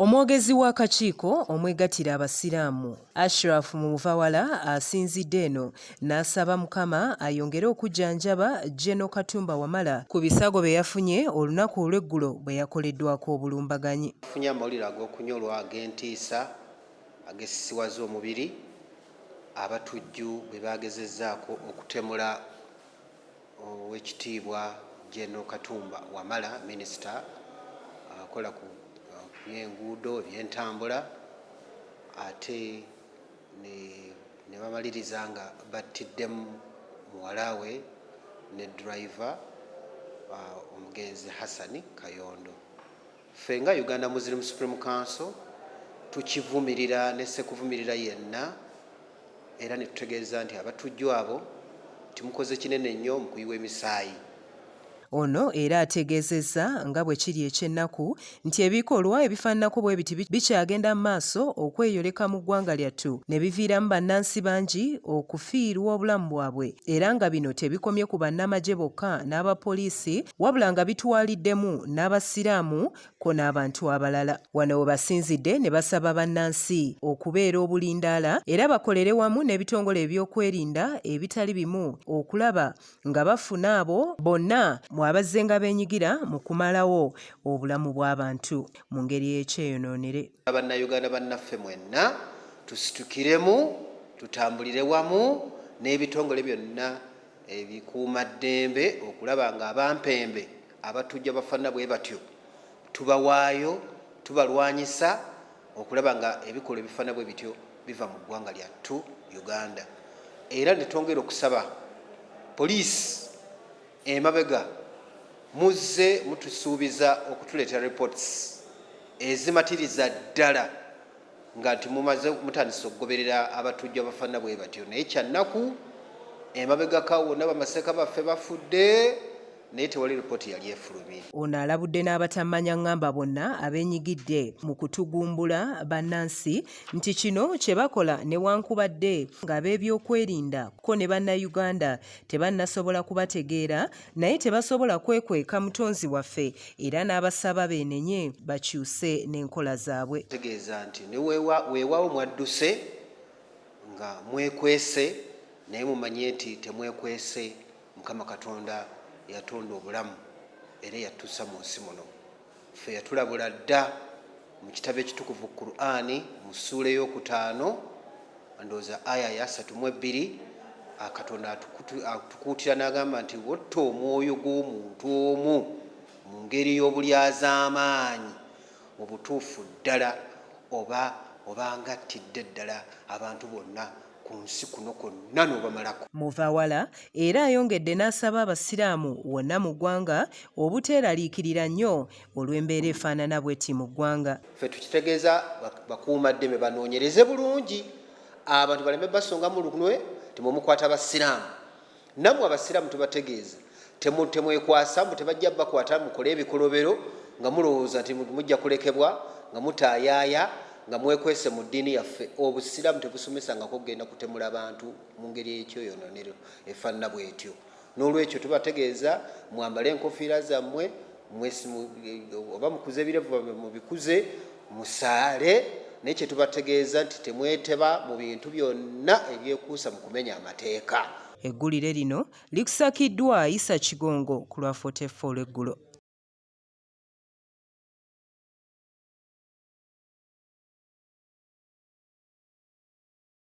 Omwogezi w'akakiiko omwegattira Abasiraamu Abasiramu Bavuddeyo asinzidde eno n'asaba Mukama ayongere okujjanjaba Gen. Katumba Wamala ku bisago bye yafunye olunaku olw'eggulo bwe yakoleddwako obulumbaganyi. Afunye amawulire ag'okunyolwa ag'entiisa ag'esisiwaza omubiri abatujju bwe baagezezzaako okutemula Oweekitiibwa Gen. Katumba Wamala, minisita akola ku by'enguudo eby'entambula, ate ne bamaliriza nga battiddemu muwala we ne driver omugenzi Hassan Kayondo. Ffe nga Uganda Muslim Supreme Council tukivumirira ne sekuvumirira yenna era ne tutegeeza nti abatujju abo timukoze kinene nnyo mu kuyiwa emisaayi. Ono era ategeezezza nga bwe kiri eky'ennaku nti ebikolwa ebifaananako bwe biti bikyagenda mu maaso okweyoleka mu ggwanga lyattu ne biviiramu bannansi bangi okufiirwa obulamu bwabwe, era nga bino tebikomye ku bannamagye bokka n'abapoliisi wabula nga bitwaliddemu n'Abasiraamu ko n'abantu abalala. Wano we basinzidde ne basaba bannansi okubeera obulindaala era bakolere wamu n'ebitongole ebyokwerinda ebitali bimu okulaba nga bafuna abo bonna abazze nga beenyigira mu kumalawo obulamu bw'abantu mu ngeri y'ekyeyonoonere. Bannayuganda bannaffe mwenna tusitukiremu, tutambulire wamu n'ebitongole byonna ebikuuma ddembe okulaba nga abampembe abatujja bafaanana bwe batyo tubawaayo, tubalwanyisa okulaba nga ebikolwa ebifaanana bwe bityo biva mu ggwanga lyattu Uganda. Era ne twongera okusaba poliisi emabega muzze mutusuubiza okutuleetera reports ezimatiriza ddala nga nti mutandise okugoberera abatujju abafaanana bwe batyo. Naye kyannaku emabegaka wonna bamaseeka baffe bafudde naye tewali ripooti yali efulumye. Ono alabudde n'abatammanya ngamba bonna abeenyigidde mu kutugumbula bannansi nti kino kye bakola newankubadde ng'ab'ebyokwerinda ko ne bannayuganda tebannasobola kubategeera naye tebasobola kwekweka mutonzi waffe era n'abasaba beenenye bakyuse n'enkola zaabwe. Tegeeza nti ne weewaawo mwadduse nga mwekwese naye mumanye nti temwekwese Mukama Katonda yatonda obulamu era yatuusa mu nsi muno. Ffe yatulabula dda mu kitabo ekitukuvu Qur'ani mu ssuula ey'okutaano ndowooza aya ya 32 Katonda atukuutira n'agamba nti wotta omwoyo gw'omuntu omu mu ngeri y'obulyaz'amaanyi mu butuufu ddala oba ngattidde ddala abantu bonna ku nsi kuno kwonna n'obamalako. Muvawala era ayongedde n'asaba Abasiraamu wonna mu ggwanga obuteeraliikirira nnyo olw'embeera efaanana bw'eti mu ggwanga. Ffe tukitegeeza bakuumaddeme banoonyereze bulungi abantu baleme basonga mu lunwe temumukwata Abasiraamu. Nammwe Abasiraamu tubategeeza temwekwasa mbu tebajja bakwata mukole ebikolobero nga mulowooza nti mujja kulekebwa nga mutaayaaya nga mwekwese mu ddiini yaffe. Obusiraamu tebusomesangako kugenda kutemula abantu mu ngeri y'ekyoyonoonero efaanana bw'etyo. N'olwekyo tubategeeza mwambale enkofiira zammwe oba mukuze ebirevu mubikuze musaale naye kye tubategeeza nti temweteba mu bintu byonna ebyekuusa mu kumenya amateeka. Eggulire lino likusakiddwa Isa Kigongo ku lwa 44 olw'eggulo.